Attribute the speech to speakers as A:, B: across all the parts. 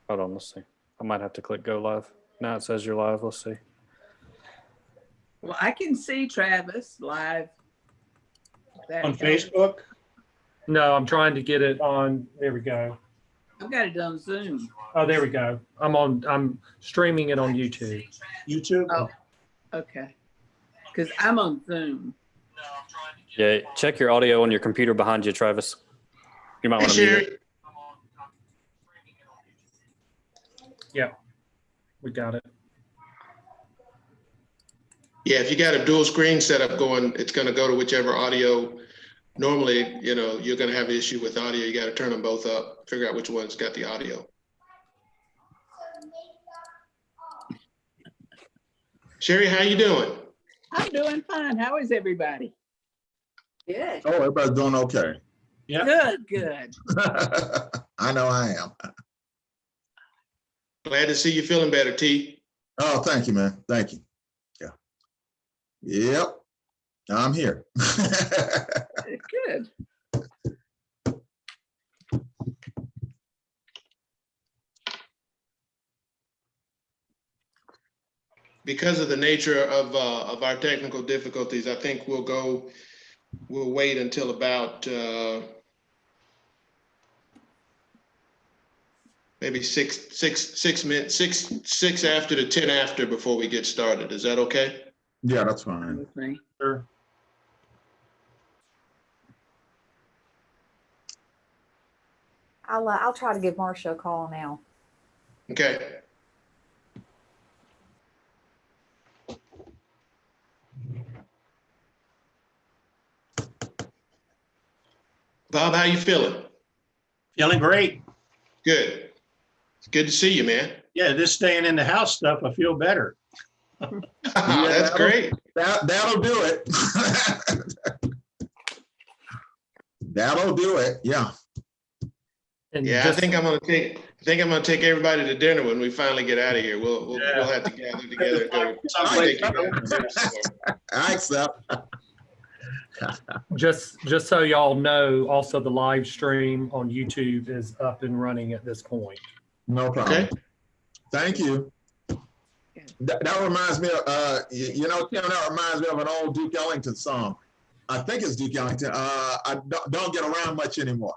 A: Hold on, let's see. I might have to click go live. Now it says you're live. Let's see.
B: Well, I can see Travis live. That
C: On
B: helps.
C: Facebook?
D: No, I'm trying to get it on. There we go.
B: I've got it on Zoom.
D: Oh, there we go. I'm streaming it on YouTube.
C: YouTube?
B: Oh, okay. Because I'm on Zoom.
A: Yeah, check your audio on your computer behind you, Travis. You might
E: Hey,
A: want to mute
E: Sherry.
A: it.
D: Yep, we got it.
E: Yeah, if you got a dual screen setup going, it's going to go to whichever audio. Normally, you know, you're going to have an issue with audio. You got to turn them both up, figure out which one's got the audio. Sherry, how you doing?
B: I'm doing fine. How is everybody? Good.
F: Oh, everybody's doing okay.
C: Yeah.
B: Good, good.
F: I know I am.
E: Glad to see you feeling better, T.
F: Oh, thank you, man. Thank you. Yeah. Yep. I'm here.
B: Good.
E: Because of the nature of our technical difficulties, I think we'll wait until about maybe six minutes, six after to 10 after before we get started. Is that okay?
F: Yeah, that's fine.
B: With me.
C: Sure.
G: I'll try to give Marcia a call now.
E: Okay. Bob, how you feeling?
C: Feeling great.
E: Good. It's good to see you, man.
C: Yeah, this staying in the house stuff, I feel better.
E: That's great.
F: That'll do it. That'll do it. Yeah.
D: And
E: Yeah,
D: just-
E: I think I'm gonna take everybody to dinner when we finally get out of here. We'll have to gather together and go. take you guys to dinner somewhere.
F: I accept.
D: just so y'all know, also the live stream on YouTube is up and running at this point.
F: No problem.
E: Okay.
F: Thank you. That reminds me of, you know, Tim, that reminds me of an old Duke Ellington song. I think it's Duke Ellington. I don't get around much anymore.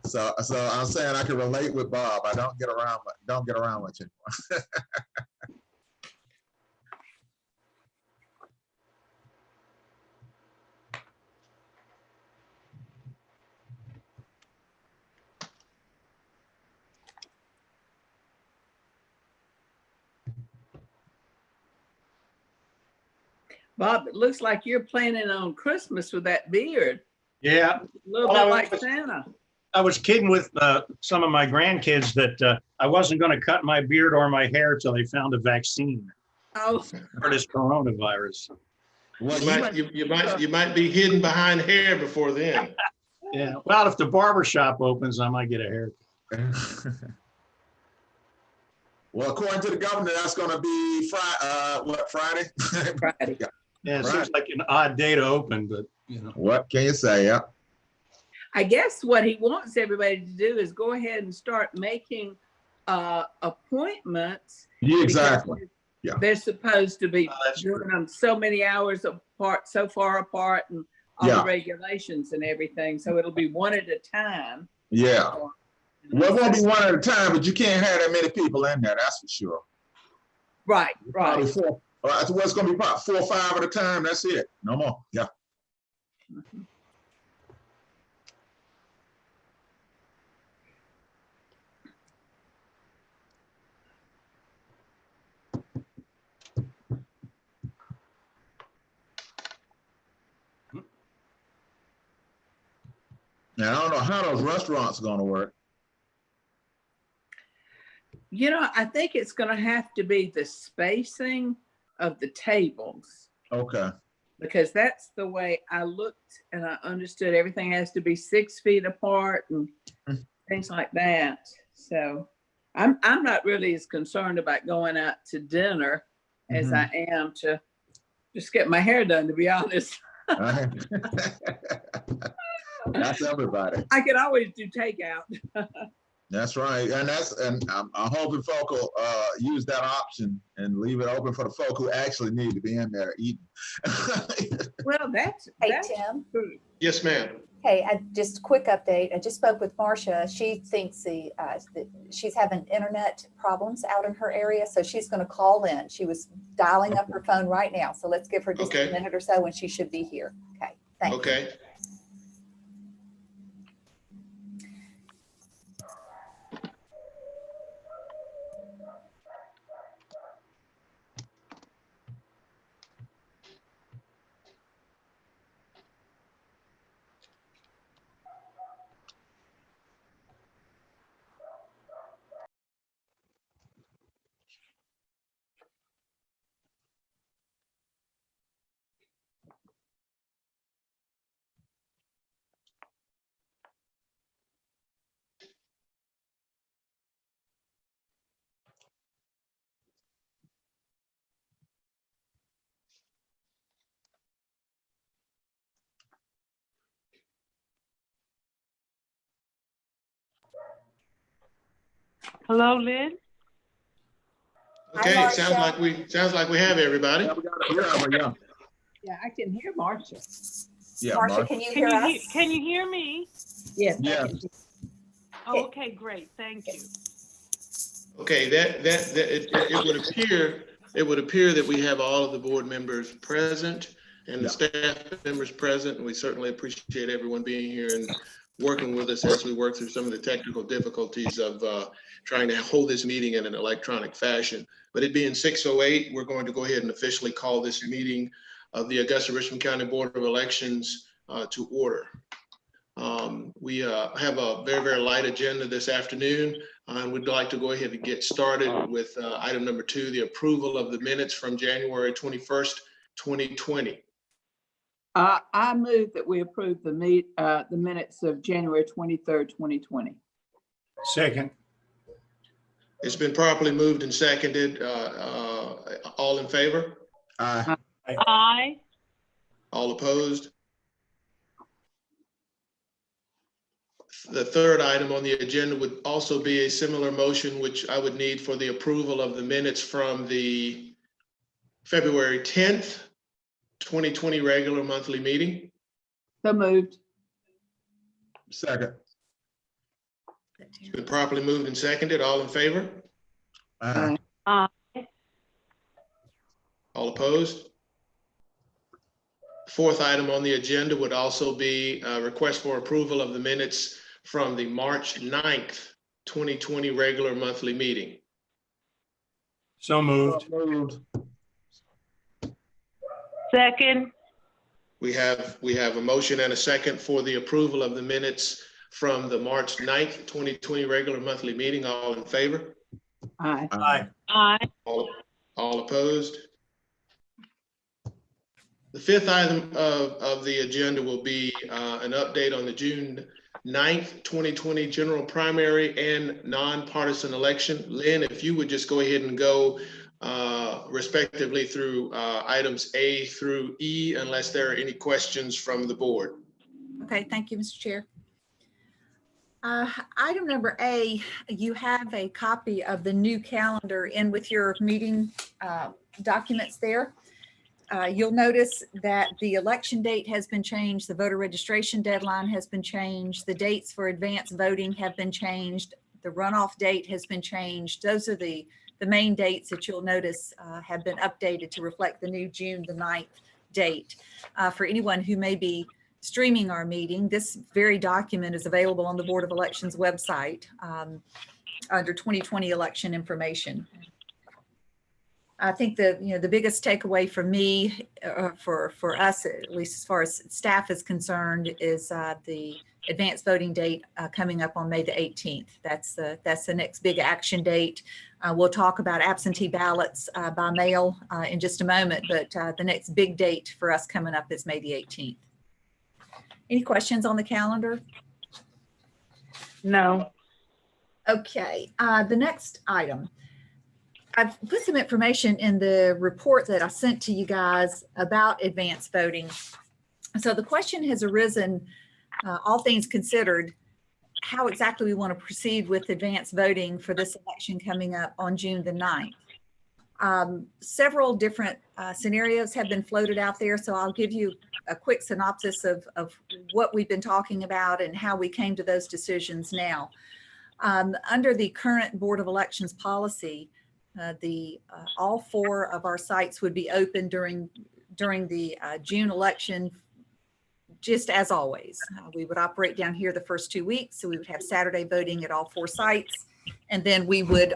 F: So I'm saying I can relate with Bob. I don't get around much anymore.
B: Bob, it looks like you're planning on Christmas with that beard.
C: Yeah,
B: A little
C: Well,
B: bit
C: I
B: like
C: was-
B: Santa.
C: I was kidding with some of my grandkids that I wasn't going to cut my beard or my hair till they found a vaccine
B: Oh,
C: for this coronavirus.
F: Well,
E: You might be hidden behind hair before then.
C: Yeah, well, if the barber shop opens, I might get a haircut.
F: well, according to the governor, that's going to be Friday?
B: Friday.
C: Yeah, it
F: Right.
C: seems like an odd day to open, but you know.
F: What can you say? Yeah.
B: I guess what he wants everybody to do is go ahead and start making appointments.
F: Yeah, exactly.
B: because
F: Yeah.
B: They're supposed to be
C: Oh, that's
B: doing
C: true.
B: them so many hours apart, so far apart, and all
F: Yeah.
B: the regulations and everything. So it'll be one at a time.
F: Yeah. Well, it won't be one at a time, but you can't have that many people in there. That's for sure.
B: Right,
F: Probably
B: right.
F: four. So it's going to be about 4 or 5 at a time. That's it. No more. Yeah. Now, I don't know how those restaurants are going to work.
B: You know, I think it's going to have to be the spacing of the tables,
F: Okay.
B: because that's the way I looked and I understood everything has to be 6 feet apart and things like that. So I'm not really as concerned about going out to dinner as I am to just get my hair done, to be honest.
F: That's everybody.
B: I can always do takeout.
F: That's right. And I'm hoping folk will use that option and leave it open for the folk who actually need to be in there eating.
B: Well, that's
G: Hey, Tim.
B: true.
E: Yes, ma'am.
G: Hey, just a quick update. I just spoke with Marcia. She thinks she's having internet problems out in her area, so she's going to call in. She was dialing up her phone right now, so let's give her just a
E: Okay.
G: minute or so, and she should be here. Okay, thank you.
E: Okay.
H: Hello, Lynn?
E: Okay,
G: Hi,
E: it sounds like we have everybody.
F: Yeah.
B: Yeah, I can hear Marcia.
F: Yeah,
G: Marcia,
F: Marcia.
G: can you hear us?
H: Can you hear me?
B: Yes. I
F: Yeah.
B: can hear-
H: Oh, okay, great, thank you.
E: Okay, it would appear that we have all of the board members present and the staff members present, and we certainly appreciate everyone being here and working with us as we work through some of the technical difficulties of trying to hold this meeting in an electronic fashion. But it being 6:08, we're going to go ahead and officially call this meeting of the Augusta-Richmond County Board of Elections to order. We have a very, very light agenda this afternoon. And we'd like to go ahead and get started with item number 2, the approval of the minutes from January 21st, 2020.
B: I move that we approve the minutes of January 23rd, 2020.
C: Second.
E: It's been properly moved and seconded. All in favor?
H: Aye.
E: All opposed? The third item on the agenda would also be a similar motion, which I would need for the approval of the minutes from the February 10th, 2020 regular monthly meeting.
B: So moved.
F: Second.
E: It's been properly moved and seconded. All in favor?
B: Aye.
E: All opposed? Fourth item on the agenda would also be a request for approval of the minutes from the March 9th, 2020 regular monthly meeting.
C: So moved.
F: Moved.
H: Second.
E: We have a motion and a second for the approval of the minutes from the March 9th, 2020 regular monthly meeting. All in favor?
B: Aye.
C: Aye.
H: Aye.
E: All opposed? The fifth item of the agenda will be an update on the June 9th, 2020 general primary and nonpartisan election. Lynn, if you would just go ahead and go respectively through items A through E, unless there are any questions from the board.
G: Okay, thank you, Mr. Chair. Item number A, you have a copy of the new calendar in with your meeting documents there. You'll notice that the election date has been changed, the voter registration deadline has been changed, the dates for advance voting have been changed, the runoff date has been changed. Those are the main dates that you'll notice have been updated to reflect the new June the 9th date. For anyone who may be streaming our meeting, this very document is available on the Board of Elections website under 2020 election information. I think the biggest takeaway for me, for us, at least as far as staff is concerned, is the advanced voting date coming up on May the 18th. That's the next big action date. We'll talk about absentee ballots by mail in just a moment, but the next big date for us coming up is May the 18th. Any questions on the calendar?
H: No.
G: Okay, the next item. I've put some information in the report that I sent to you guys about advanced voting. So the question has arisen, all things considered, how exactly we want to proceed with advanced voting for this election coming up on June the 9th. Several different scenarios have been floated out there, so I'll give you a quick synopsis of what we've been talking about and how we came to those decisions now. Under the current Board of Elections policy, all 4 of our sites would be open during the June election, just as always. We would operate down here the first 2 weeks, so we would have Saturday voting at all 4 sites, and then we would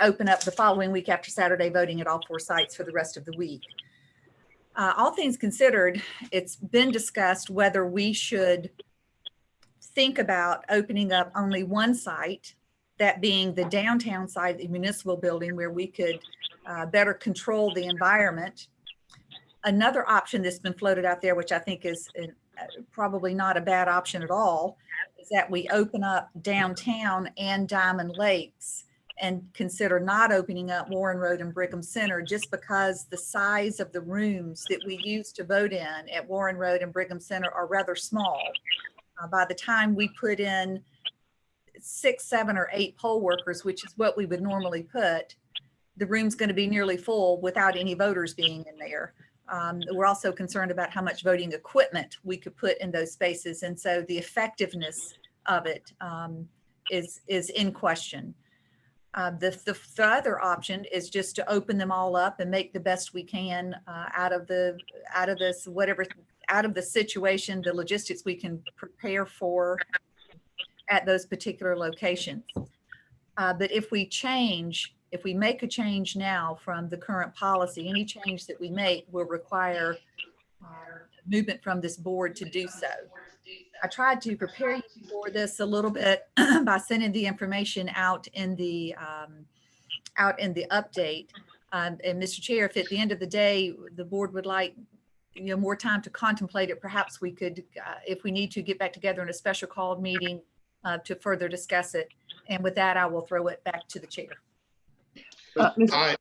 G: open up the following week after Saturday voting at all 4 sites for the rest of the week. All things considered, it's been discussed whether we should think about opening up only one site, that being the downtown side, the municipal building, where we could better control the environment. Another option that's been floated out there, which I think is probably not a bad option at all, is that we open up downtown and Diamond Lakes and consider not opening up Warren Road and Brigham Center, just because the size of the rooms that we use to vote in at Warren Road and Brigham Center are rather small. By the time we put in 6, 7, or 8 poll workers, which is what we would normally put, the room's going to be nearly full without any voters being in there. We're also concerned about how much voting equipment we could put in those spaces, and so the effectiveness of it is in question. The other option is just to open them all up and make the best we can out of the situation, the logistics we can prepare for at those particular locations. But if we make a change now from the current policy, any change that we make will require movement from this board to do so. I tried to prepare you for this a little bit by sending the information out in the update. And Mr. Chair, if at the end of the day, the board would like more time to contemplate it, perhaps we could, if we need to, get back together in a special called meeting to further discuss it. And with that, I will throw it back to the chair.
E: I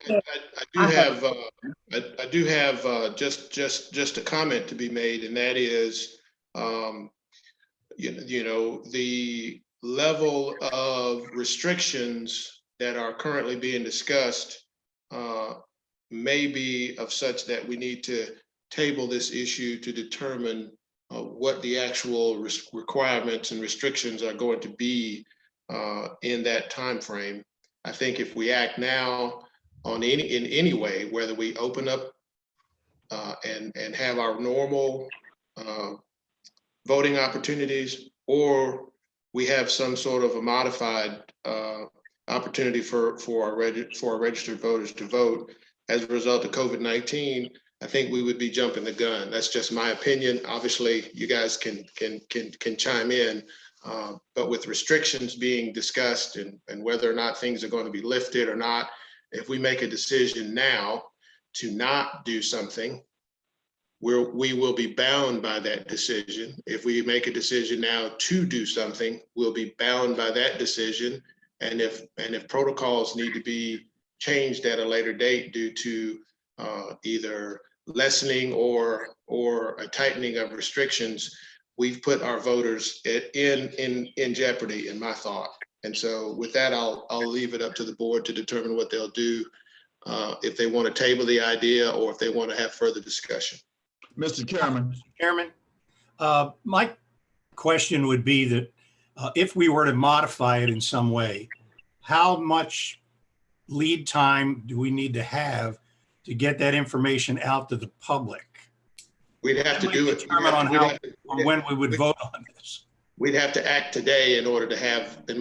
E: do have just a comment to be made, and that is, the level of restrictions that are currently being discussed may be of such that we need to table this issue to determine what the actual requirements and restrictions are going to be in that time frame. I think if we act now in any way, whether we open up and have our normal voting opportunities, or we have some sort of a modified opportunity for our registered voters to vote as a result of COVID-19, I think we would be jumping the gun. That's just my opinion. Obviously, you guys can chime in. But with restrictions being discussed and whether or not things are going to be lifted or not, if we make a decision now to not do something, we will be bound by that decision. If we make a decision now to do something, we'll be bound by that decision. And if protocols need to be changed at a later date due to either lessening or a tightening of restrictions, we've put our voters in jeopardy, in my thought. And so with that, I'll leave it up to the board to determine what they'll do, if they want to table the idea or if they want to have further discussion.
F: Mr. Chairman.
C: Chairman, my question would be that if we were to modify it in some way, how much lead time do we need to have to get that information out to the public?
E: We'd have to do it.
C: Determine on when we would vote on this.
E: We'd have to act today in order to have, in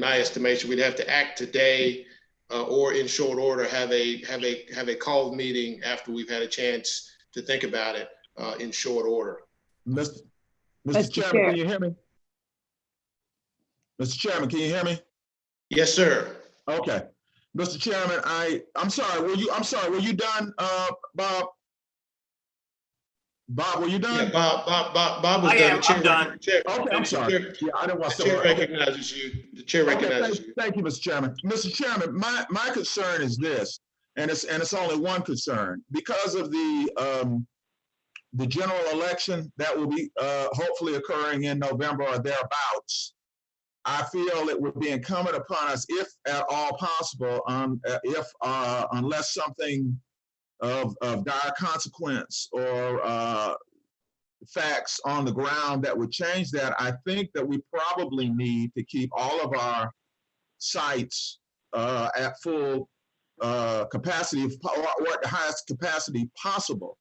E: my estimation, we'd have to act today or in short order have a called meeting after we've had a chance to think about it in short order.
F: Mr. Chairman, can you hear me? Mr. Chairman, can you hear me?
E: Yes, sir.
F: Okay. Mr. Chairman, I'm sorry, were you done, Bob? Bob, were you done?
E: Yeah, Bob was done.
C: I'm done.
F: Okay, I'm sorry. Yeah, I didn't want to.
E: The chair recognizes you. The chair recognizes you.
F: Thank you, Mr. Chairman. Mr. Chairman, my concern is this, and it's only one concern. Because of the the general election that will be hopefully occurring in November or thereabouts, I feel it would be incumbent upon us, if at all possible, unless something of dire consequence or facts on the ground that would change that, I think that we probably need to keep all of our sites at full capacity, or at the highest capacity possible,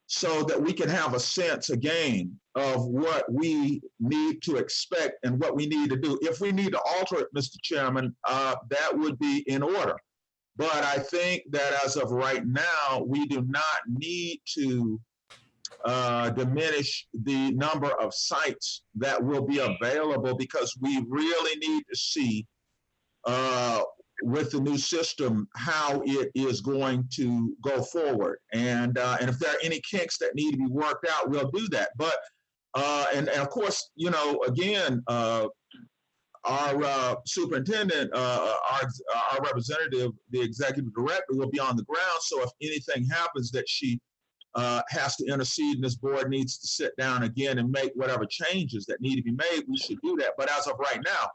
F: so that we can have a sense again of what we need to expect and what we need to do. If we need to alter it, Mr. Chairman, that would be in order. But I think that as of right now, we do not need to diminish the number of sites that will be available, because we really need to see with the new system how it is going to go forward. And if there are any kinks that need to be worked out, we'll do that. But and of course, you know, again, our superintendent, our representative, the executive director, will be on the ground. So if anything happens that she has to intercede and this board needs to sit down again and make whatever changes that need to be made, we should do that. But as of right now,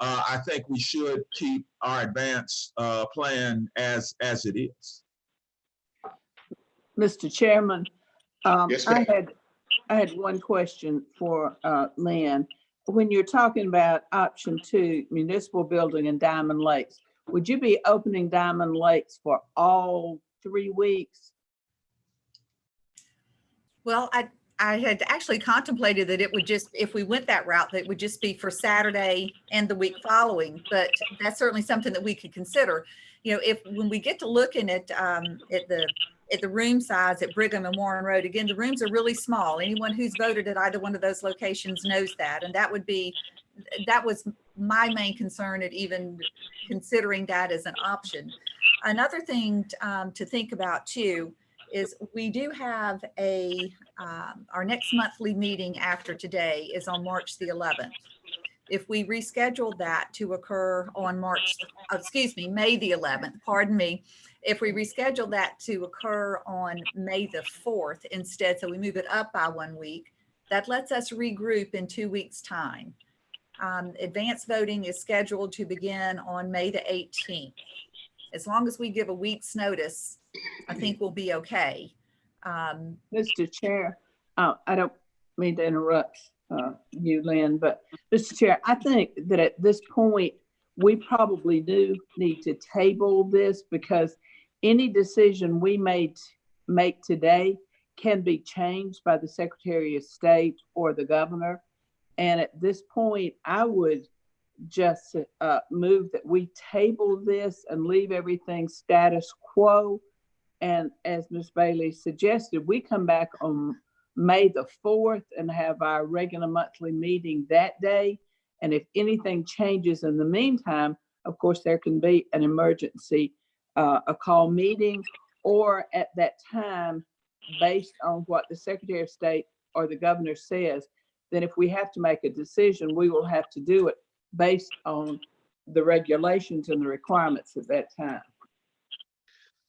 F: I think we should keep our advance plan as it is.
B: Mr. Chairman,
E: Yes, ma'am.
B: I had one question for Lynn. When you're talking about option 2, municipal building in Diamond Lakes, would you be opening Diamond Lakes for all 3 weeks?
G: Well, I had actually contemplated that it would just, if we went that route, that it would just be for Saturday and the week following, but that's certainly something that we could consider. You know, when we get to looking at the room size at Brigham and Warren Road, again, the rooms are really small. Anyone who's voted at either one of those locations knows that. And that was my main concern at even considering that as an option. Another thing to think about too is we do have our next monthly meeting after today is on March the 11th. If we rescheduled that to occur on May the 11th, pardon me, if we reschedule that to occur on May the 4th instead, so we move it up by 1 week, that lets us regroup in 2 weeks' time. Advance voting is scheduled to begin on May the 18th. As long as we give a week's notice, I think we'll be okay.
B: Mr. Chair, I don't mean to interrupt you, Lynn, but Mr. Chair, I think that at this point, we probably do need to table this, because any decision we make today can be changed by the Secretary of State or the governor. And at this point, I would just move that we table this and leave everything status quo. And as Ms. Bailey suggested, we come back on May the 4th and have our regular monthly meeting that day. And if anything changes in the meantime, of course, there can be an emergency, a call meeting, or at that time, based on what the Secretary of State or the governor says, then if we have to make a decision, we will have to do it based on the regulations and the requirements at that time.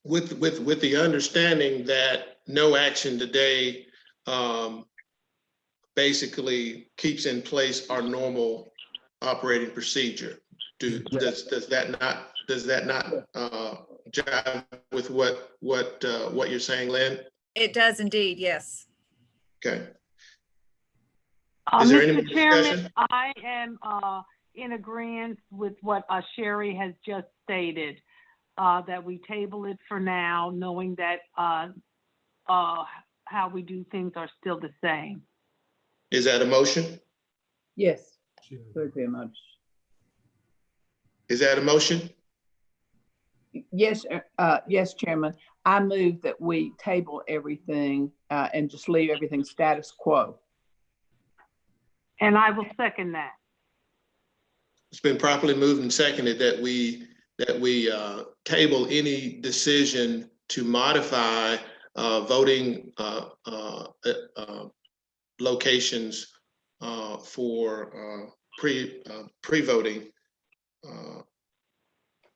E: With the understanding that no action today basically keeps in place our normal operating procedure. Does that not jive with what you're saying, Lynn?
G: It does indeed, yes.
E: Okay. Is there any more
H: Mr. Chairman,
E: discussion?
H: I am in agreement with what Sherry has just stated, that we table it for now, knowing that how we do things are still the same.
E: Is that a motion?
B: Yes, very much.
E: Is that a motion?
B: Yes, yes, Chairman. I move that we table everything and just leave everything status quo.
H: And I will second that.
E: It's been properly moved and seconded that we table any decision to modify voting locations for pre-voting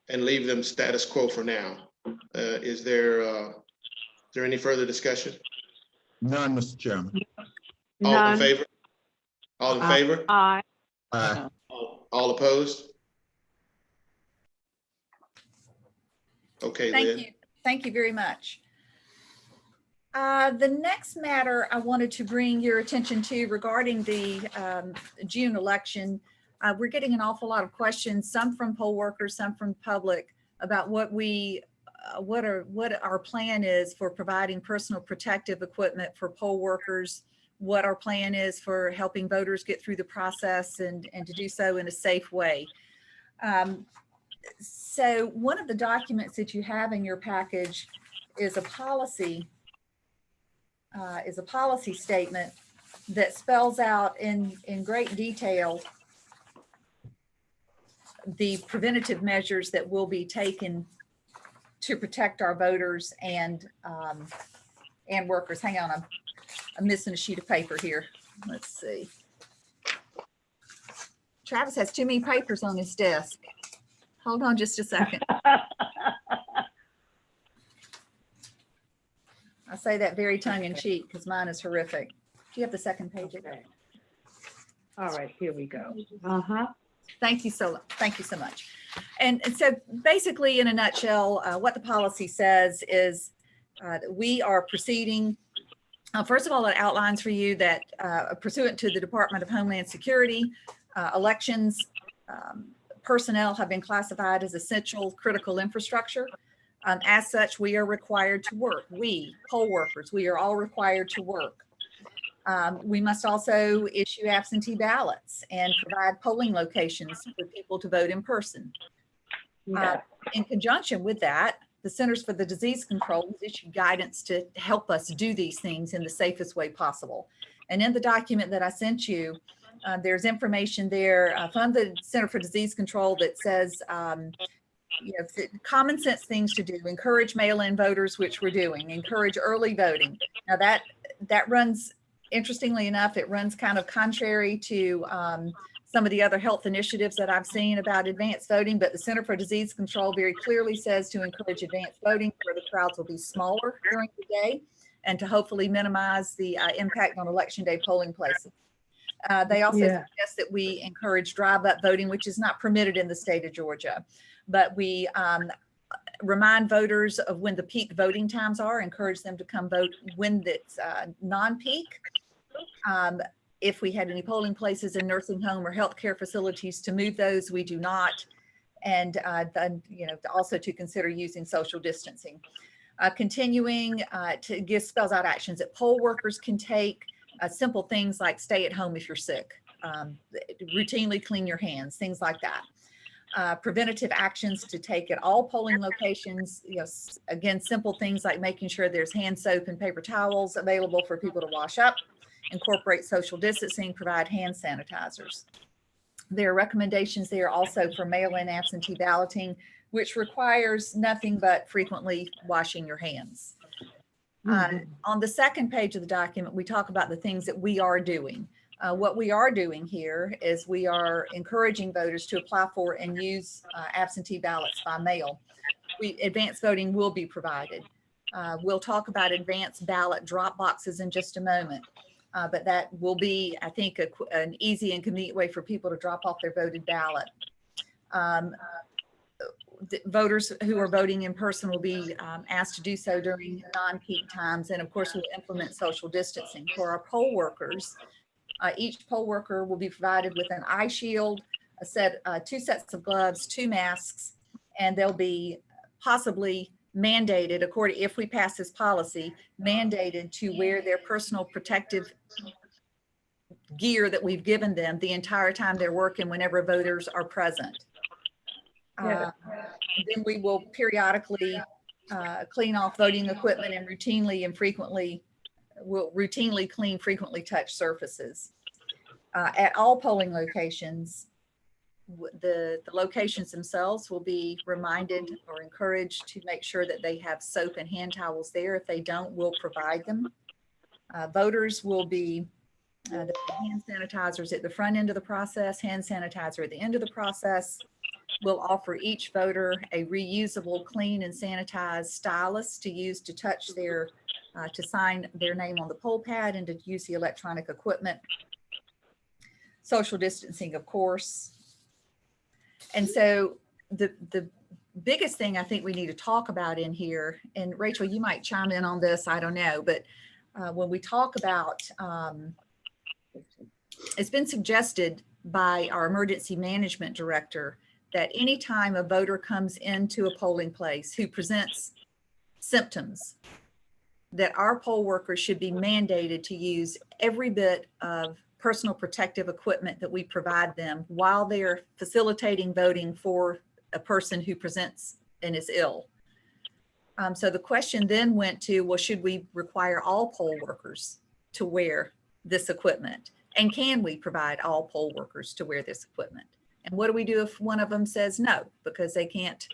E: and leave them status quo for now. Is there any further discussion?
F: None, Mr. Chairman.
E: All in
H: None.
E: favor? All in
H: Aye.
E: favor?
H: Aye.
F: Aye.
E: All opposed? Okay,
G: Thank
E: Lynn.
G: you. Thank you very much. The next matter I wanted to bring your attention to regarding the June election, we're getting an awful lot of questions, some from poll workers, some from the public, about what our plan is for providing personal protective equipment for poll workers, what our plan is for helping voters get through the process and to do so in a safe way. So one of the documents that you have in your package is a policy statement that spells out in great detail the preventative measures that will be taken to protect our voters and workers. Hang on, I'm missing a sheet of paper here. Let's see. Travis has too many papers on his desk. Hold on just a second. I say that very tongue in cheek because mine is horrific. Do you have the second page?
H: Okay. All right, here we go. Uh-huh.
G: Thank you so much. And so basically, in a nutshell, what the policy says is that we are proceeding. First of all, it outlines for you that pursuant to the Department of Homeland Security, elections personnel have been classified as essential critical infrastructure. As such, we are required to work. We, poll workers, we are all required to work. We must also issue absentee ballots and provide polling locations for people to vote in person.
H: Yeah.
G: In conjunction with that, the Centers for the Disease Control has issued guidance to help us do these things in the safest way possible. And in the document that I sent you, there's information there from the Center for Disease Control that says, common sense things to do: encourage mail-in voters, which we're doing, encourage early voting. Now that runs, interestingly enough, it runs kind of contrary to some of the other health initiatives that I've seen about advanced voting, but the Center for Disease Control very clearly says to encourage advanced voting, where the crowds will be smaller during the day and to hopefully minimize the impact on election day polling places. They also suggest that we encourage drive-up voting, which is not permitted in the state of Georgia, but we remind voters of when the peak voting times are, encourage them to come vote when it's non-peak. If we had any polling places in nursing home or healthcare facilities, to move those, we do not. And also to consider using social distancing. Continuing to give spells out actions that poll workers can take, simple things like stay at home if you're sick, routinely clean your hands, things like that. Preventative actions to take at all polling locations. Again, simple things like making sure there's hand soap and paper towels available for people to wash up, incorporate social distancing, provide hand sanitizers. There are recommendations there also for mail-in absentee balloting, which requires nothing but frequently washing your hands. On the second page of the document, we talk about the things that we are doing. What we are doing here is we are encouraging voters to apply for and use absentee ballots by mail. Advanced voting will be provided. We'll talk about advanced ballot drop boxes in just a moment, but that will be, I think, an easy and convenient way for people to drop off their voted ballot. Voters who are voting in person will be asked to do so during non-peak times. And of course, we'll implement social distancing. For our poll workers, each poll worker will be provided with an eye shield, two sets of gloves, 2 masks, and they'll be possibly mandated, if we pass this policy, mandated to wear their personal protective gear that we've given them the entire time they're working whenever voters are present. Then we will periodically clean off voting equipment and will routinely clean frequently touched surfaces. At all polling locations, the locations themselves will be reminded or encouraged to make sure that they have soap and hand towels there. If they don't, we'll provide them. Voters will be hand sanitizers at the front end of the process, hand sanitizer at the end of the process. We'll offer each voter a reusable, clean and sanitized stylus to use to touch their to sign their name on the poll pad and to use the electronic equipment. Social distancing, of course. And so the biggest thing I think we need to talk about in here, and Rachel, you might chime in on this, I don't know, but when we talk about, it's been suggested by our emergency management director that anytime a voter comes into a polling place who presents symptoms, that our poll workers should be mandated to use every bit of personal protective equipment that we provide them while they're facilitating voting for a person who presents and is ill. So the question then went to, well, should we require all poll workers to wear this equipment? And can we provide all poll workers to wear this equipment? And what do we do if one of them says no, because they can't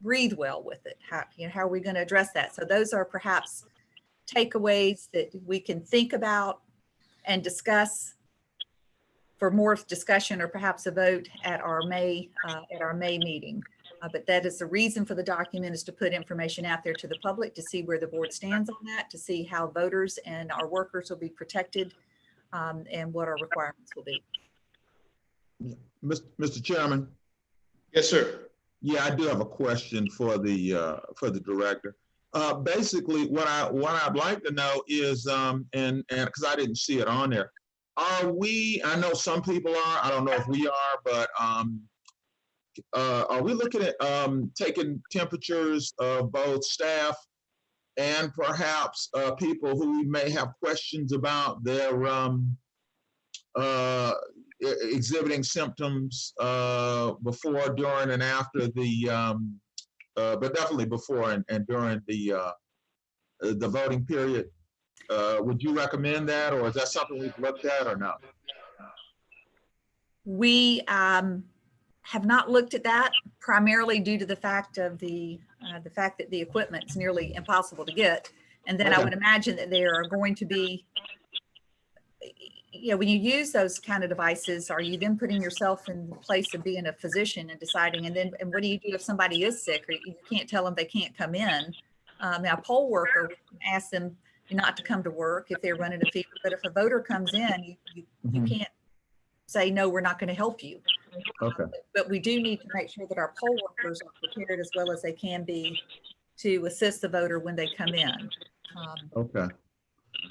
G: breathe well with it? How are we going to address that? So those are perhaps takeaways that we can think about and discuss for more discussion or perhaps a vote at our May meeting. But that is the reason for the document, is to put information out there to the public to see where the board stands on that, to see how voters and our workers will be protected, and what our requirements will be.
F: Mr. Chairman.
E: Yes, sir.
F: Yeah, I do have a question for the director. Basically, what I'd like to know is, and because I didn't see it on there, are we? I know some people are. I don't know if we are, but are we looking at taking temperatures of both staff and perhaps people who may have questions about their exhibiting symptoms before, during, and after the, but definitely before and during the voting period? Would you recommend that, or is that something we've looked at, or no?
G: We have not looked at that, primarily due to the fact of the fact that the equipment's nearly impossible to get. And then I would imagine that there are going to be, when you use those kind of devices, are you then putting yourself in the place of being a physician and deciding, and what do you do if somebody is sick, or you can't tell them they can't come in? Now, a poll worker asks them not to come to work if they're running a fever, but if a voter comes in, you can't say, no, we're not going to help you.
F: Okay.
G: But we do need to make sure that our poll workers are prepared as well as they can be to assist the voter when they come in.
F: Okay.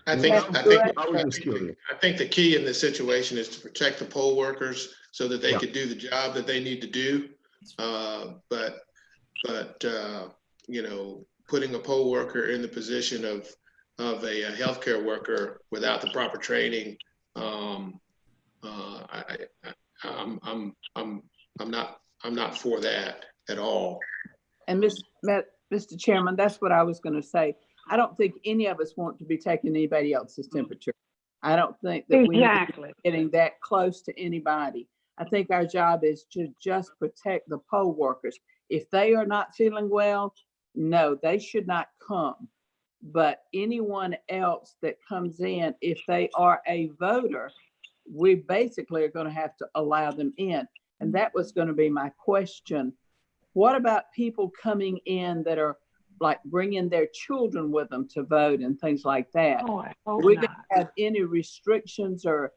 E: I think
F: I was just curious.
E: I think the key in this situation is to protect the poll workers so that they
F: Yeah.
E: could do the job that they need to do. But putting a poll worker in the position of a healthcare worker without the proper training, I'm not for that at all.
B: And Mr. Chairman, that's what I was going to say. I don't think any of us want to be taking anybody else's temperature. I don't think that we need to be getting that close to anybody. I think our job is to just protect the poll workers. If they are not feeling well, no, they should not come. But anyone else that comes in, if they are a voter, we basically are going to have to allow them in. And that was going to be my question. What about people coming in that are like bringing their children with them to vote and things like that?
H: Oh,
B: We going to have any restrictions or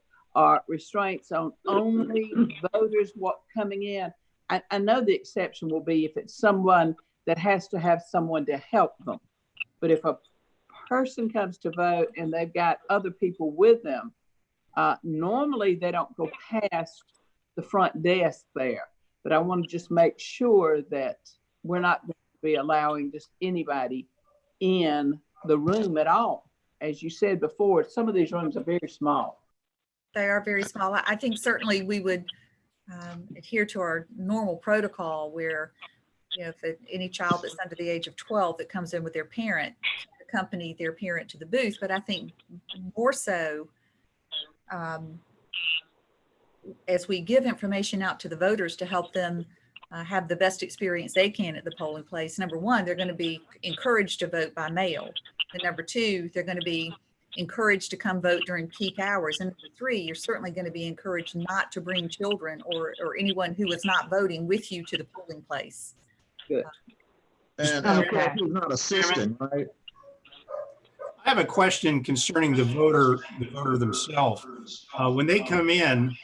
B: restraints on only voters coming in? I know the exception will be if it's someone that has to have someone to help them. But if a person comes to vote and they've got other people with them, normally they don't go past the front desk there. But I want to just make sure that we're not going to be allowing just anybody in the room at all. As you said before, some of these rooms are very small.
G: They are very small. I think certainly we would adhere to our normal protocol where, if any child that's under the age of 12 that comes in with their parent, accompany their parent to the booth. But I think more so, as we give information out to the voters to help them have the best experience they can at the polling place, number one, they're going to be encouraged to vote by mail. And number two, they're going to be encouraged to come vote during peak hours. And number three, you're certainly going to be encouraged not to bring children or anyone who is not voting with you to the polling place.
B: Good.
F: And
H: Okay.
F: he's not assisting, right?
C: I have a question concerning the voter themselves. When they come in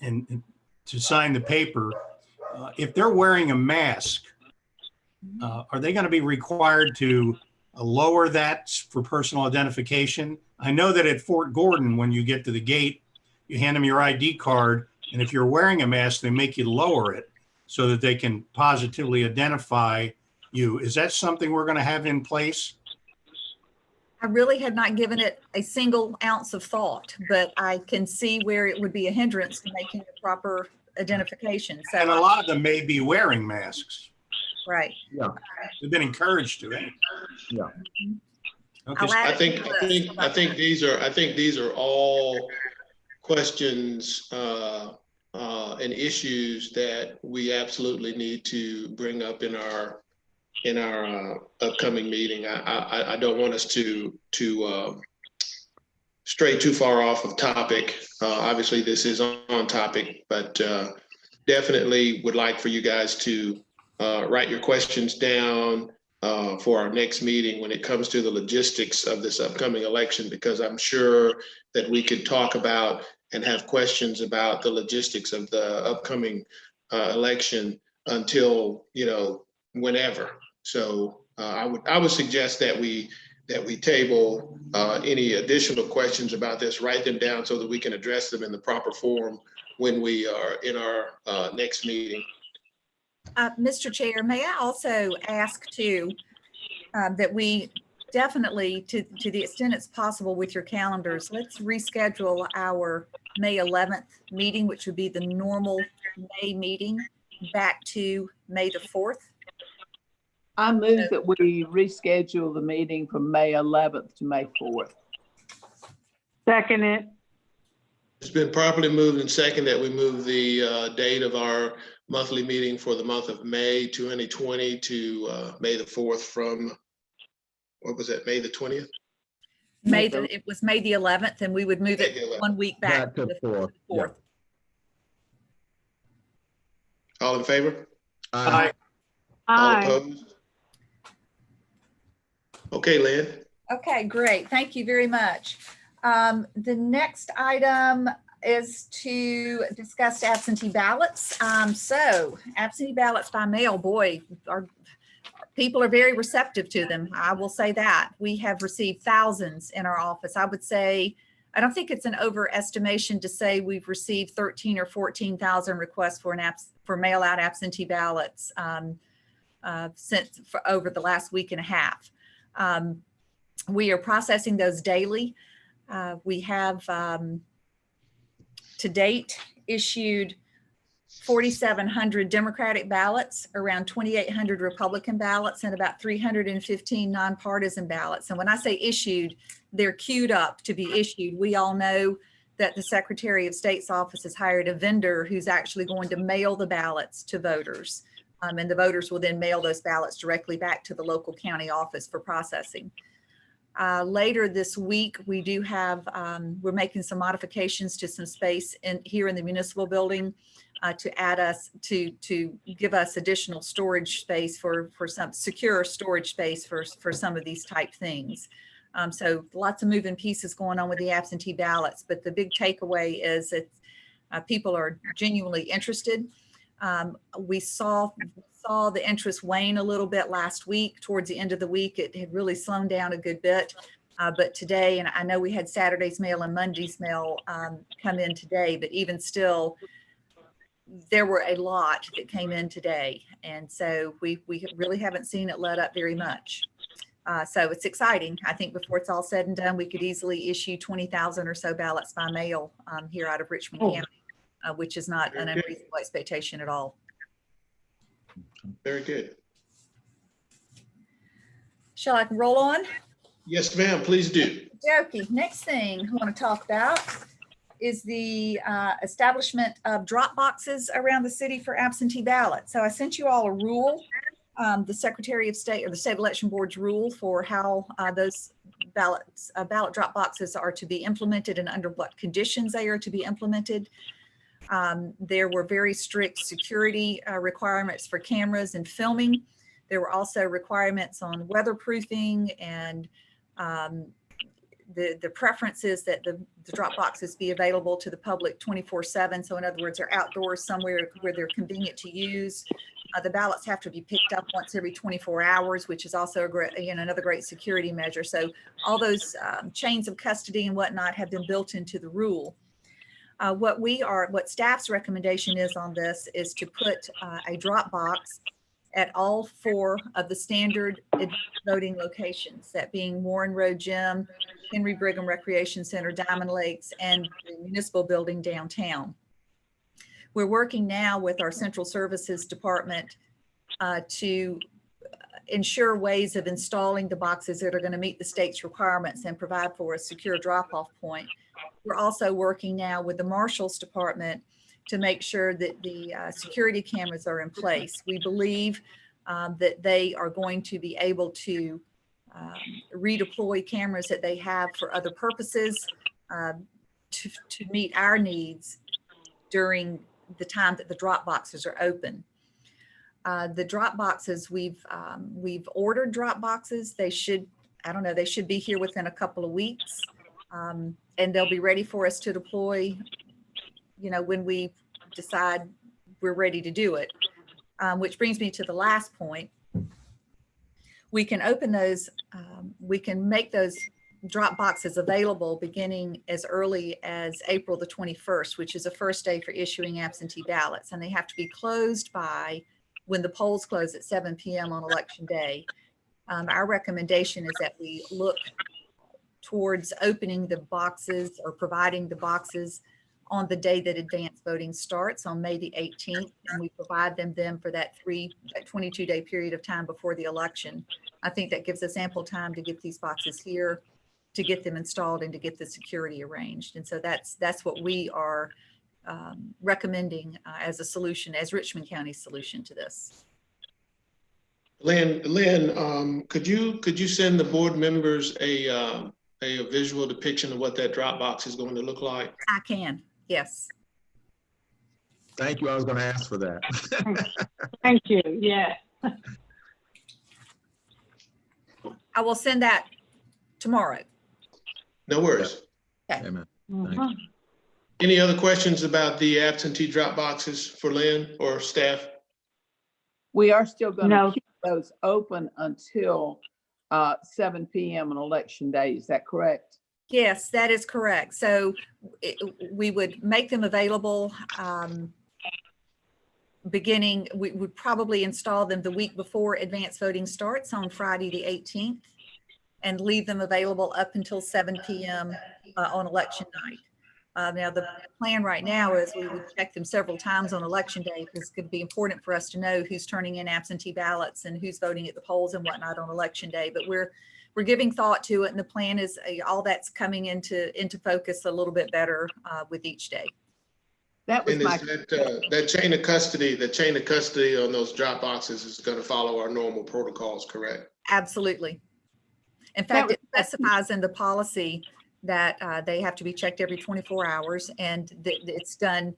C: and to sign the paper, if they're wearing a mask, are they going to be required to lower that for personal identification? I know that at Fort Gordon, when you get to the gate, you hand them your ID card, and if you're wearing a mask, they make you lower it so that they can positively identify you. Is that something we're going to have in place?
G: I really had not given it a single ounce of thought, but I can see where it would be a hindrance to making the proper identification. So,
C: And a lot of them may be wearing masks.
G: right.
C: They've been encouraged to.
F: Yeah.
C: Okay.
G: I'll add
E: I
G: it
E: think,
G: to the
E: I
G: list.
E: think, I think these are all questions, and issues that we absolutely need to bring up in our upcoming meeting. I don't want us to stray too far off of topic. Obviously this is on topic, but definitely would like for you guys to write your questions down for our next meeting when it comes to the logistics of this upcoming election, because I'm sure that we could talk about and have questions about the logistics of the upcoming election until, whenever. So I would suggest that we table any additional questions about this, write them down so that we can address them in the proper form when we are in our next meeting.
G: Mr. Chair, may I also ask too, that we definitely, to the extent it's possible with your calendars, let's reschedule our May 11th meeting, which would be the normal May meeting, back to May the 4th.
B: I move that we reschedule the meeting from May 11th to May 4th.
H: Second it.
E: It's been properly moved and second that we move the date of our monthly meeting for the month of May 2020 to May the 4th from, what was that, May the 20th?
G: It was May the 11th, and we would move
E: May the
G: it
E: 11th.
G: 1 week back to the 4th.
F: Yeah.
E: All in favor?
C: Aye.
E: All
H: Aye.
E: opposed? Okay, Lynn.
G: Okay, great. Thank you very much. The next item is to discuss absentee ballots. So absentee ballots by mail, boy, people are very receptive to them. I will say that. We have received thousands in our office. I would say, I don't think it's an overestimation to say we've received 13 or 14,000 requests for mail out absentee ballots over the last week and a half. We are processing those daily. We have to date issued 4,700 Democratic ballots, around 2,800 Republican ballots, and about 315 nonpartisan ballots. And when I say issued, they're queued up to be issued. We all know that the Secretary of State's office has hired a vendor who's actually going to mail the ballots to voters. And the voters will then mail those ballots directly back to the local county office for processing. Later this week, we do have, we're making some modifications to some space here in the municipal building to give us additional storage space for some secure storage space for some of these type things. So lots of moving pieces going on with the absentee ballots, but the big takeaway is that people are genuinely interested. We saw the interest wane a little bit last week. Towards the end of the week, it had really slowed down a good bit. But today, and I know we had Saturday's mail and Monday's mail come in today, but even still, there were a lot that came in today. And so we really haven't seen it let up very much. So it's exciting. I think before it's all said and done, we could easily issue 20,000 or so ballots by mail here out of Richmond County, which is not an unreasonable expectation at all.
E: Very good.
G: Shall I roll on?
E: Yes, ma'am, please do.
G: Okay, next thing I want to talk about is the establishment of drop boxes around the city for absentee ballots. So I sent you all a rule, the Secretary of State or the State Election Board's rule for how those ballot drop boxes are to be implemented and under what conditions they are to be implemented. There were very strict security requirements for cameras and filming. There were also requirements on weatherproofing and The preference is that the drop boxes be available to the public 24/7. So in other words, they're outdoors somewhere where they're convenient to use. The ballots have to be picked up once every 24 hours, which is also a great, another great security measure. So all those chains of custody and whatnot have been built into the rule. What staff's recommendation is on this is to put a drop box at all 4 of the standard voting locations, that being Warren Road Gym, Henry Brigham Recreation Center, Diamond Lakes, and the municipal building downtown. We're working now with our central services department to ensure ways of installing the boxes that are going to meet the state's requirements and provide for a secure drop-off point. We're also working now with the Marshals Department to make sure that the security cameras are in place. We believe that they are going to be able to redeploy cameras that they have for other purposes to meet our needs during the time that the drop boxes are open. The drop boxes, we've ordered drop boxes. They should, they should be here within a couple of weeks, and they'll be ready for us to deploy, when we decide we're ready to do it. Which brings me to the last point. We can open those, we can make those drop boxes available beginning as early as April the 21st, which is the first day for issuing absentee ballots. And they have to be closed by when the polls close at 7 p.m. on election day. Our recommendation is that we look towards opening the boxes or providing the boxes on the day that advance voting starts on May the 18th, and we provide them for that 22-day period of time before the election. I think that gives us ample time to get these boxes here, to get them installed, and to get the security arranged. And so that's what we are recommending as a solution, as Richmond County's solution to this.
E: Lynn, could you send the board members a visual depiction of what that drop box is going to look like?
G: I can, yes.
F: Thank you. I was going to ask for that.
H: Thank you, yeah.
G: I will send that tomorrow.
E: No worries.
G: Okay.
F: Amen.
H: Mhm.
E: Any other questions about the absentee drop boxes for Lynn or staff?
B: We are still going
H: No.
B: to keep those open until 7 p.m. on election day. Is that correct?
G: Yes, that is correct. So we would make them available we would probably install them the week before advance voting starts on Friday the 18th and leave them available up until 7 p.m. On election night. Now, the plan right now is we would check them several times on election day, because it's going to be important for us to know who's turning in absentee ballots and who's voting at the polls and whatnot on election day. But we're giving thought to it, and the plan is all that's coming into focus a little bit better with each day.
B: That was
E: And
B: my,
E: is that chain of custody on those drop boxes is going to follow our normal protocols, correct?
G: Absolutely. In fact, it specifies in the policy that they have to be checked every 24 hours, and it's done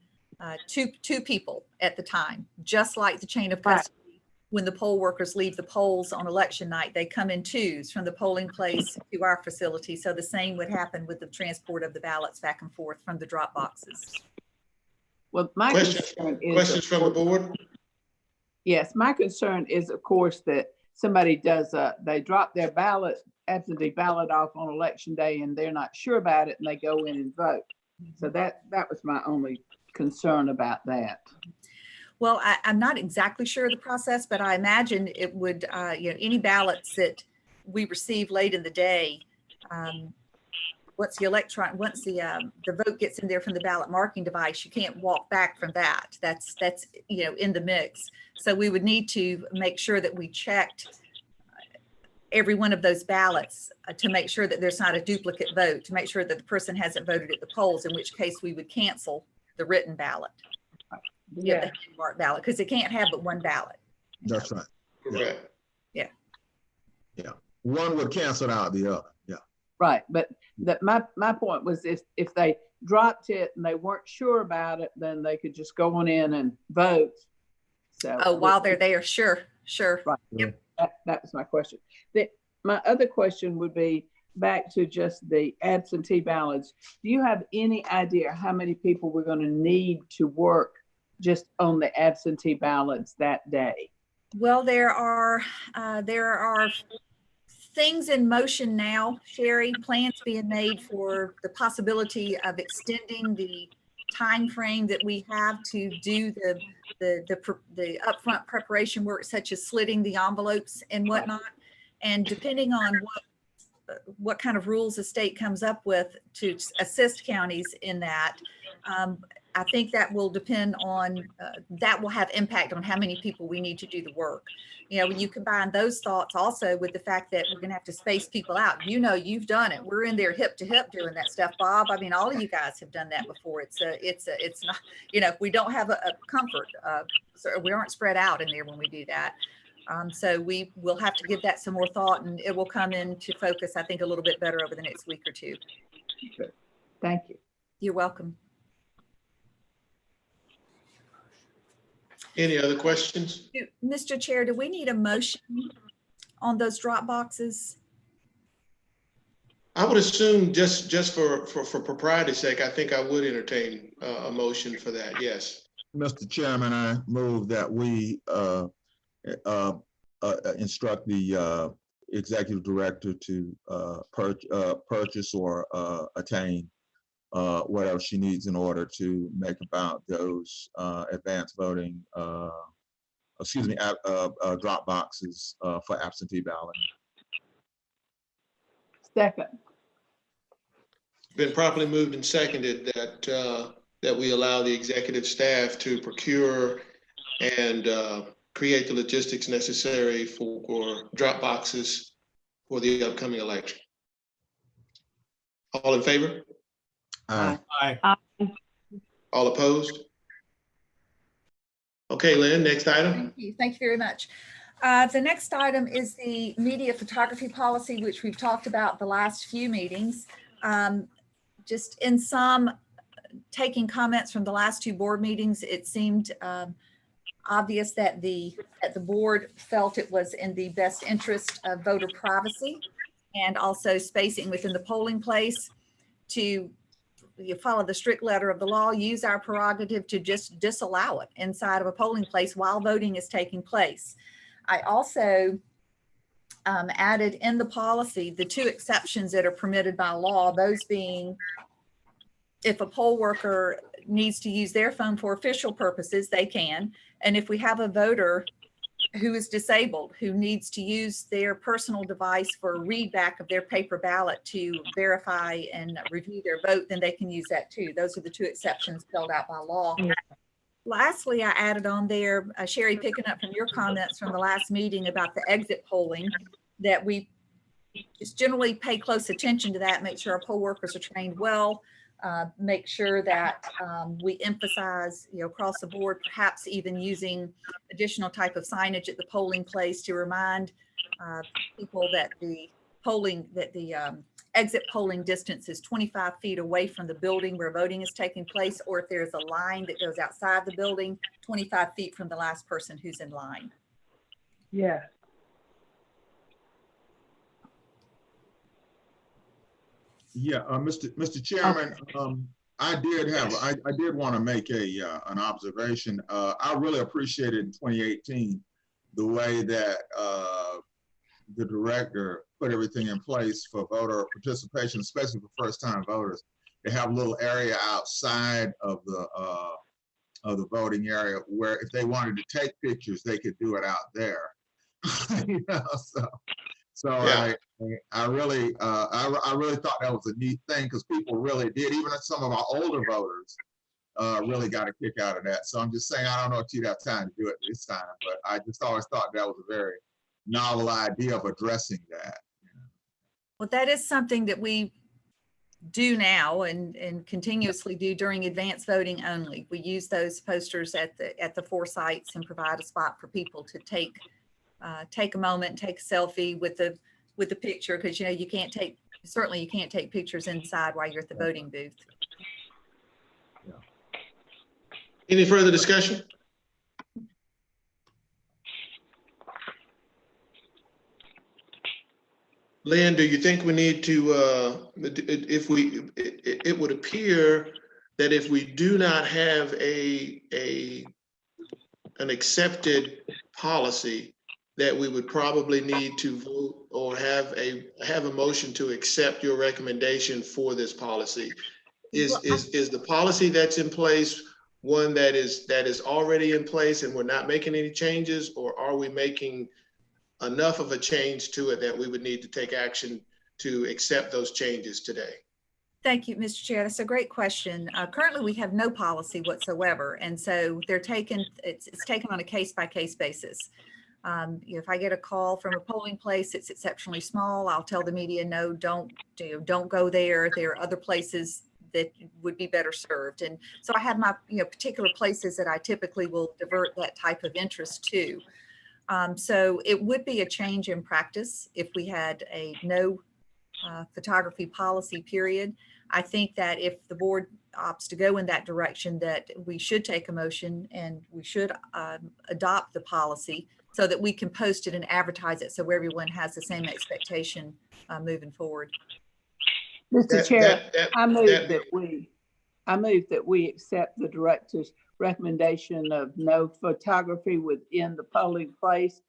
G: two people at the time, just like the chain of custody. When the poll workers leave the polls on election night, they come in twos from the polling place to our facility. So the same would happen with the transport of the ballots back and forth from the drop boxes.
B: well, my concern is.
E: Questions from the board?
B: Yes, my concern is, of course, that somebody they drop their absentee ballot off on election day, and they're not sure about it, and they go in and vote. So that was my only concern about that.
G: Well, I'm not exactly sure of the process, but I imagine it would, any ballots that we receive late in the day, once the vote gets in there from the ballot marking device, you can't walk back from that. That's in the mix. So we would need to make sure that we checked every one of those ballots to make sure that there's not a duplicate vote, to make sure that the person hasn't voted at the polls, in which case we would cancel the written ballot.
B: Yeah.
G: The marked ballot, because it can't have but one ballot.
F: That's right.
E: Correct.
F: One would cancel out the other. Yeah.
B: Right, but my point was, if they dropped it and they weren't sure about it, then they could just go on in and vote. So
G: While they're there, sure.
B: Right.
G: Yep.
B: That was my question. My other question would be, back to just the absentee ballots, do you have any idea how many people we're going to need to work just on the absentee ballots that day?
G: Well, there are things in motion now, Sherry, plans being made for the possibility of extending the time frame that we have to do the upfront preparation work, such as slitting the envelopes and whatnot. And depending on what kind of rules the state comes up with to assist counties in that, I think that will depend on, that will have impact on how many people we need to do the work. You know, when you combine those thoughts also with the fact that we're going to have to space people out, you know, you've done it. We're in there hip to hip doing that stuff, Bob. I mean, all of you guys have done that before. It's not, you know, we don't have a comfort, so we aren't spread out in there when we do that. So we will have to give that some more thought, and it will come into focus, I think, a little bit better over the next week or two.
B: Good. Thank you.
G: You're welcome.
E: Any other questions?
G: Mr. Chair, do we need a motion on those drop boxes?
E: I would assume just for propriety's sake, I think I would entertain a motion for that. Yes.
F: Mr. Chairman, I move that we instruct the executive director to purchase or attain whatever she needs in order to make about those advanced voting, drop boxes for absentee balloting.
B: Second.
E: Been properly moved and seconded that we allow the executive staff to procure and create the logistics necessary for drop boxes for the upcoming election. All in favor?
F: Aye.
C: Aye.
E: All opposed? Okay, Lynn, next item.
G: Thank you. Thank you very much. The next item is the media photography policy, which we've talked about the last few meetings. Just in some, taking comments from the last two board meetings, it seemed obvious that the board felt it was in the best interest of voter privacy and also spacing within the polling place to follow the strict letter of the law, use our prerogative to just disallow it inside of a polling place while voting is taking place. I also added in the policy the two exceptions that are permitted by law, those being if a poll worker needs to use their phone for official purposes, they can. And if we have a voter who is disabled, who needs to use their personal device for a read back of their paper ballot to verify and review their vote, then they can use that too. Those are the two exceptions spelled out by law. Lastly, I added on there, Sherry, picking up from your comments from the last meeting about the exit polling, that we just generally pay close attention to that, make sure our poll workers are trained well, make sure that we emphasize, across the board, perhaps even using additional type of signage at the polling place to remind people that the exit polling distance is 25 feet away from the building where voting is taking place, or if there's a line that goes outside the building, 25 feet from the last person who's in line.
B: Yeah.
F: Yeah, Mr. Chairman, I did want to make an observation. I really appreciated in 2018 the way that the director put everything in place for voter participation, especially for first-time voters. They have a little area outside of the voting area where if they wanted to take pictures, they could do it out there. So yeah. I really thought that was a neat thing, because people really did, even some of our older voters really got a kick out of that. So I'm just saying, I don't know if you'd have time to do it this time, but I just always thought that was a very novel idea of addressing that.
G: Well, that is something that we do now and continuously do during advanced voting only. We use those posters at the 4 sites and provide a spot for people to take a moment, take a selfie with the picture, because you can't take pictures inside while you're at the voting booth.
E: Any further discussion? Lynn, do you think we need to, it would appear that if we do not have an accepted policy, that we would probably need to vote or have a motion to accept your recommendation for this policy. Is the policy that's in place one that is already in place and we're not making any changes, or are we making enough of a change to it that we would need to take action to accept those changes today?
G: Thank you, Mr. Chair. That's a great question. Currently, we have no policy whatsoever. And so it's taken on a case-by-case basis. If I get a call from a polling place that's exceptionally small, I'll tell the media, no, don't go there. There are other places that would be better served. And so I have my particular places that I typically will divert that type of interest to. So it would be a change in practice if we had a no photography policy, period. I think that if the board opts to go in that direction, that we should take a motion and we should adopt the policy so that we can post it and advertise it so everyone has the same expectation moving forward.
B: Mr. Chair, I move that we accept the director's recommendation of no photography within the polling place,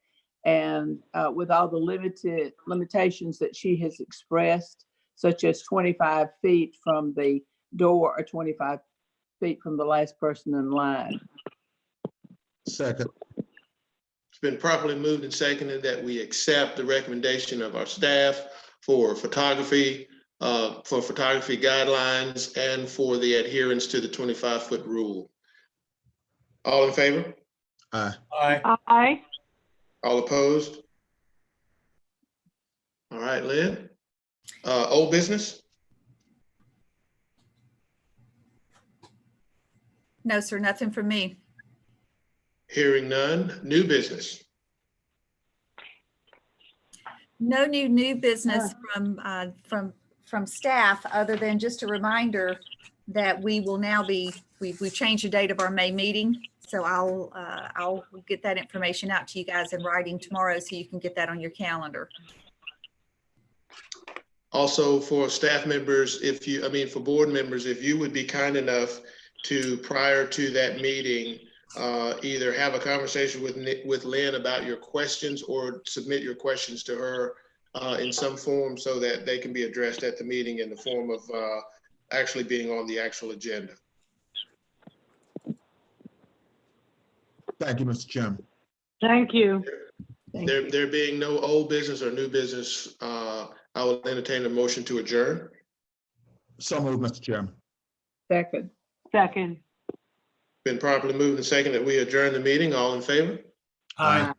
B: and with all the limitations that she has expressed, such as 25 feet from the door or 25 feet from the last person in line.
F: Second.
E: It's been properly moved and seconded that we accept the recommendation of our staff for photography guidelines and for the adherence to the 25-foot rule. All in favor?
F: Aye.
D: Aye.
H: Aye.
E: All opposed? All right, Lynn. Old business?
G: No, sir, nothing from me.
E: Hearing none. New business?
G: No new business from staff, other than just a reminder that we will now we've changed the date of our May meeting. So I'll get that information out to you guys in writing tomorrow so you can get that on your calendar.
E: Also for staff members, for board members, if you would be kind enough to, prior to that meeting, either have a conversation with Lynn about your questions or submit your questions to her in some form so that they can be addressed at the meeting in the form of actually being on the actual agenda.
F: Thank you, Mr. Chairman.
H: Thank you.
E: There being no old business or new business, I will entertain a motion to adjourn.
F: So moved, Mr. Chairman.
B: Second.
H: Second.
E: Been properly moved and seconded that we adjourn the meeting. All in favor?
C: Aye.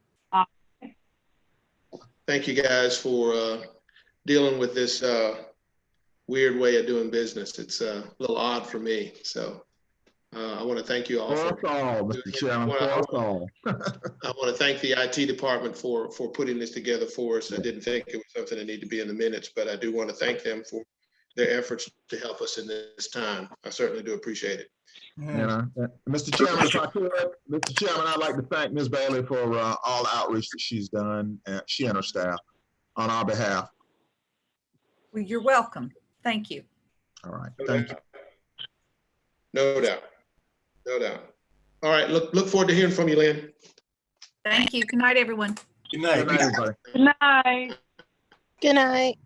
E: Thank you guys for dealing with this weird way of doing business. It's a little odd for me. So I want to thank you all.
F: For us all, Mr. Chairman, for us all.
E: I want to thank the IT department for putting this together for us. I didn't think it was something that needed to be in the minutes, but I do want to thank them for their efforts to help us in this time. I certainly do appreciate it.
F: Mr. Chairman, if I could, Mr. Chairman, I'd like to thank Ms. Bailey for all the outreach that she's done, she and her staff, on our behalf.
G: Well, you're welcome. Thank you.
F: All right, thank you.
E: No doubt. No doubt. All right, look forward to hearing from you, Lynn.
G: Thank you. Good night, everyone.
C: Good night.
F: Good night, everybody.
H: Good night.
I: Good night.